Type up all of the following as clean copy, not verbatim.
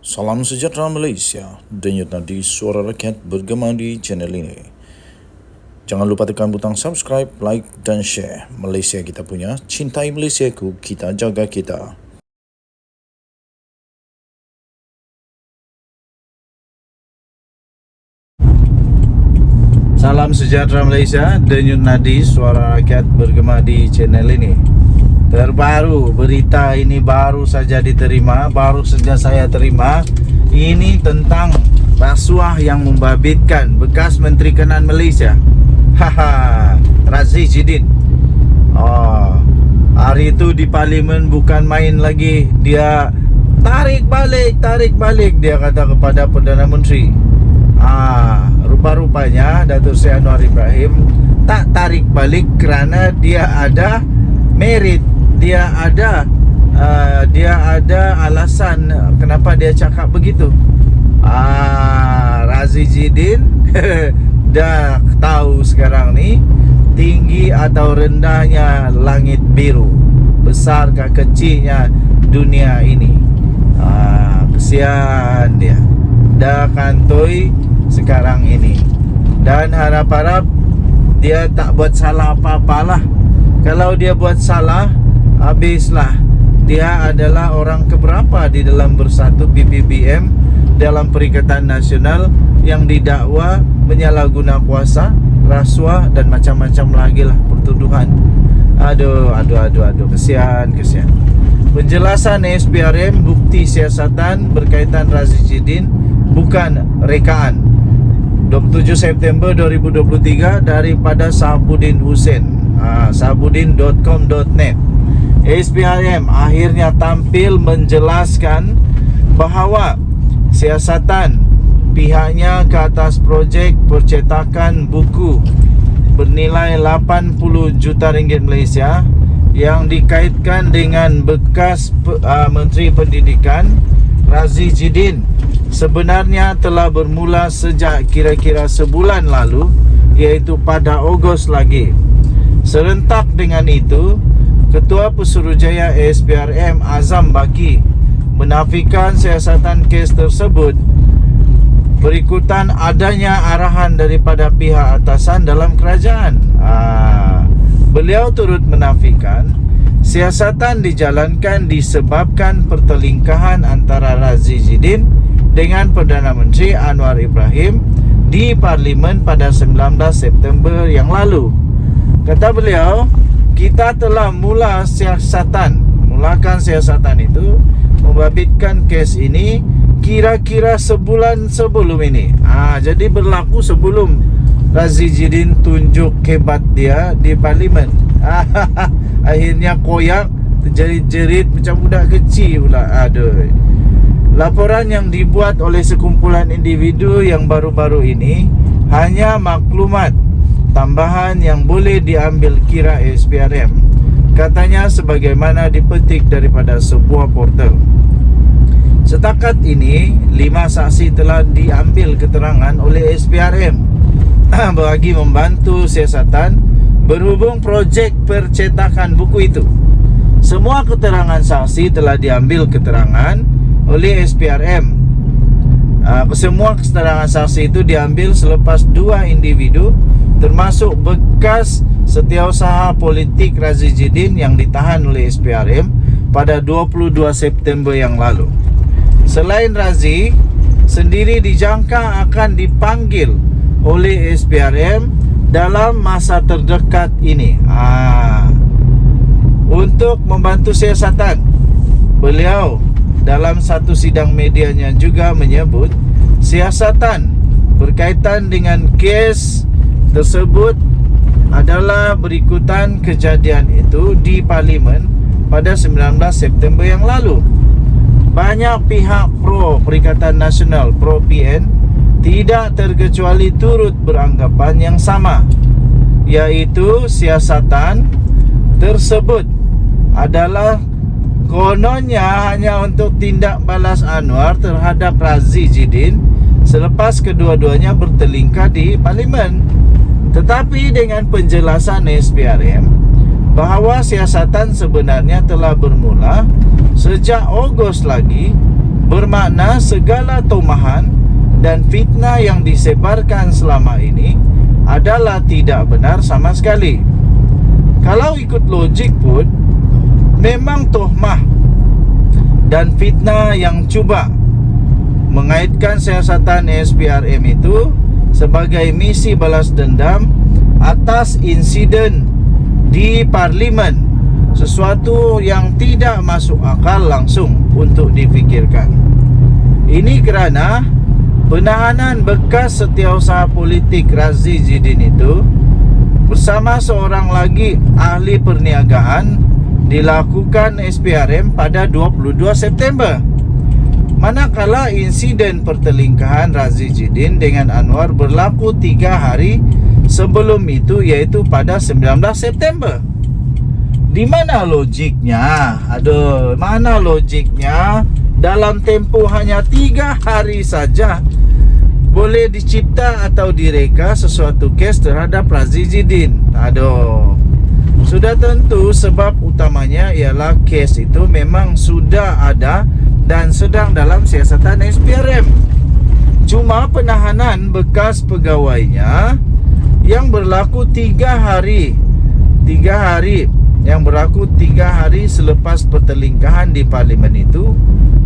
Salam sejahtera Malaysia, denyut nadi suara rakyat bergema di channel ini. Jangan lupa tekan butang subscribe, like dan share. Malaysia kita punya, cintai Malaysiaku, kita jaga kita. Salam sejahtera Malaysia, denyut nadi suara rakyat bergema di channel ini. Terbaru, berita ini baru saja diterima, baru saja saya terima. Ini tentang rasuah yang membabitkan bekas Menteri Kanan Malaysia. Razzie Jidin. Hari itu di parlimen bukan main lagi. Dia tarik balik dia kata kepada Perdana Menteri. Rupa-rupanya Datuk Seri Anwar Ibrahim tak tarik balik kerana dia ada merit. Dia ada alasan kenapa dia cakap begitu. Razzie Jidin dah tahu sekarang ni tinggi atau rendahnya langit biru, besarkah kecilnya dunia ini. Kesian dia, dah kantoi sekarang ini. Dan harap-harap dia tak buat salah apa-apalah. Kalau dia buat salah, habislah. Dia adalah orang keberapa di dalam Bersatu PPBM dalam Perikatan Nasional yang didakwa menyalahguna kuasa, rasuah dan macam-macam lagi lah pertuduhan. Aduh, kesian. Penjelasan SPRM, bukti siasatan berkaitan Razzie Jidin bukan rekaan. 27 September 2023 daripada Sahabuddin Hussein, sahabuddin.com.net. SPRM akhirnya tampil menjelaskan bahawa siasatan pihaknya ke atas projek percetakan buku bernilai 80 juta ringgit Malaysia yang dikaitkan dengan bekas Menteri Pendidikan Razzie Jidin sebenarnya telah bermula sejak kira-kira sebulan lalu, iaitu pada Ogos lagi. Serentak dengan itu, Ketua Pesuruhjaya SPRM Azam Baki menafikan siasatan kes tersebut berikutan adanya arahan daripada pihak atasan dalam kerajaan. Beliau turut menafikan siasatan dijalankan disebabkan pertelingkahan antara Razzie Jidin dengan Perdana Menteri Anwar Ibrahim di Parlimen pada 19 September yang lalu. Kata beliau, kita telah mulakan siasatan itu membabitkan kes ini kira-kira sebulan sebelum ini. Jadi berlaku sebelum Razzie Jidin tunjuk hebat dia di Parlimen. Akhirnya koyak, terjerit-jerit macam budak kecil pula. Laporan yang dibuat oleh sekumpulan individu yang baru-baru ini hanya maklumat tambahan yang boleh diambil kira SPRM, katanya sebagaimana dipetik daripada sebuah portal. Setakat ini 5 saksi telah diambil keterangan oleh SPRM bagi membantu siasatan berhubung projek percetakan buku itu. Semua keterangan saksi telah diambil keterangan oleh SPRM. Semua keterangan saksi itu diambil selepas 2 individu termasuk bekas setiausaha politik Razzie Jidin yang ditahan oleh SPRM pada 22 September yang lalu. Selain Razzie sendiri dijangka akan dipanggil oleh SPRM dalam masa terdekat ini untuk membantu siasatan. Beliau dalam satu sidang medianya juga menyebut siasatan berkaitan dengan kes tersebut adalah berikutan kejadian itu di Parlimen pada 19 September yang lalu. Banyak pihak pro Perikatan Nasional, pro PN, tidak terkecuali turut beranggapan yang sama, iaitu siasatan tersebut adalah kononnya hanya untuk tindak balas Anwar terhadap Razzie Jidin selepas kedua-duanya bertelingkah di Parlimen. Tetapi dengan penjelasan SPRM bahawa siasatan sebenarnya telah bermula sejak Ogos lagi, bermakna segala tomahan dan fitnah yang disebarkan selama ini adalah tidak benar sama sekali. Kalau ikut logik pun, memang tohmah dan fitnah yang cuba mengaitkan siasatan SPRM itu sebagai misi balas dendam atas insiden di Parlimen, sesuatu yang tidak masuk akal langsung untuk difikirkan. Ini kerana penahanan bekas setiausaha politik Razi Jidin itu bersama seorang lagi ahli perniagaan dilakukan SPRM pada 22 September. Manakala insiden pertelingkahan Razi Jidin dengan Anwar berlaku 3 hari sebelum itu, iaitu pada 19 September. Di mana logiknya? Aduh, mana logiknya? Dalam tempoh hanya 3 hari saja boleh dicipta atau direka sesuatu kes terhadap Razi Jidin. Aduh, sudah tentu sebab utamanya ialah kes itu memang sudah ada dan sedang dalam siasatan SPRM. Cuma penahanan bekas pegawainya yang berlaku 3 hari yang berlaku 3 hari selepas pertelingkahan di Parlimen itu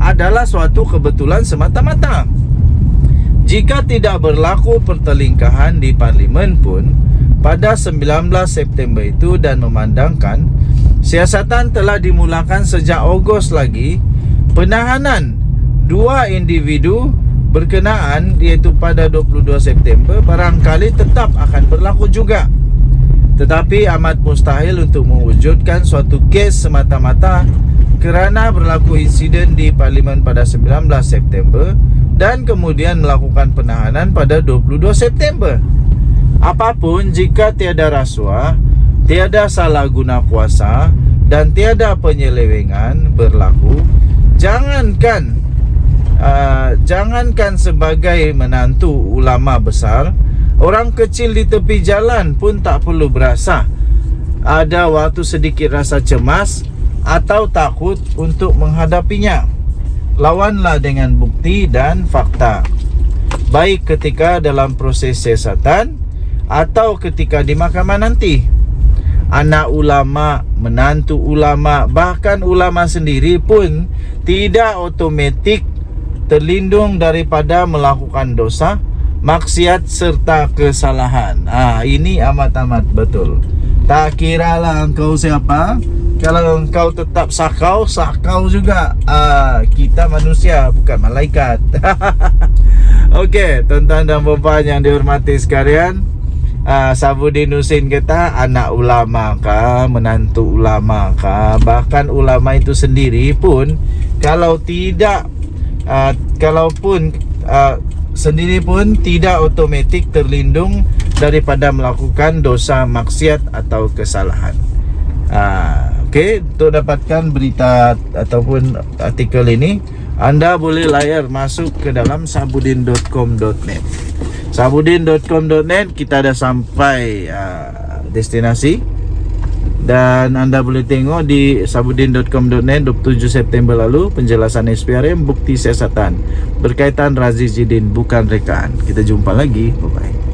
adalah suatu kebetulan semata-mata. Jika tidak berlaku pertelingkahan di Parlimen pun pada 19 September itu dan memandangkan siasatan telah dimulakan sejak Ogos lagi, penahanan 2 individu berkenaan iaitu pada 22 September barangkali tetap akan berlaku juga. Tetapi amat mustahil untuk mewujudkan suatu kes semata-mata kerana berlaku insiden di Parlimen pada 19 September dan kemudian melakukan penahanan pada 22 September. Apapun, jika tiada rasuah, tiada salah guna kuasa dan tiada penyelewengan berlaku, jangankan sebagai menantu ulama besar, orang kecil di tepi jalan pun tak perlu berasa ada waktu sedikit rasa cemas atau takut untuk menghadapinya. Lawanlah dengan bukti dan fakta, baik ketika dalam proses siasatan atau ketika di mahkamah nanti. Anak ulama, menantu ulama, bahkan ulama sendiri pun tidak otomatik terlindung daripada melakukan dosa, maksiat serta kesalahan. Ini amat-amat betul. Tak kiralah engkau siapa, kalau engkau tetap sakau juga. Kita manusia, bukan malaikat. Okey, tuan-tuan dan puan yang dihormati sekalian, Sabuddin Husin kata anak ulama kah, menantu ulama kah, bahkan ulama itu sendiri pun kalau tidak sendiri pun tidak otomatik terlindung daripada melakukan dosa, maksiat atau kesalahan. Okey, untuk dapatkan berita ataupun artikel ini, anda boleh layar masuk ke dalam sabuddin.com.net. sabuddin.com.net, kita dah sampai destinasi. Dan anda boleh tengok di sabuddin.com.net 27 September lalu penjelasan SPRM bukti siasatan berkaitan Razi Jidin bukan rekaan. Kita jumpa lagi. Bye bye.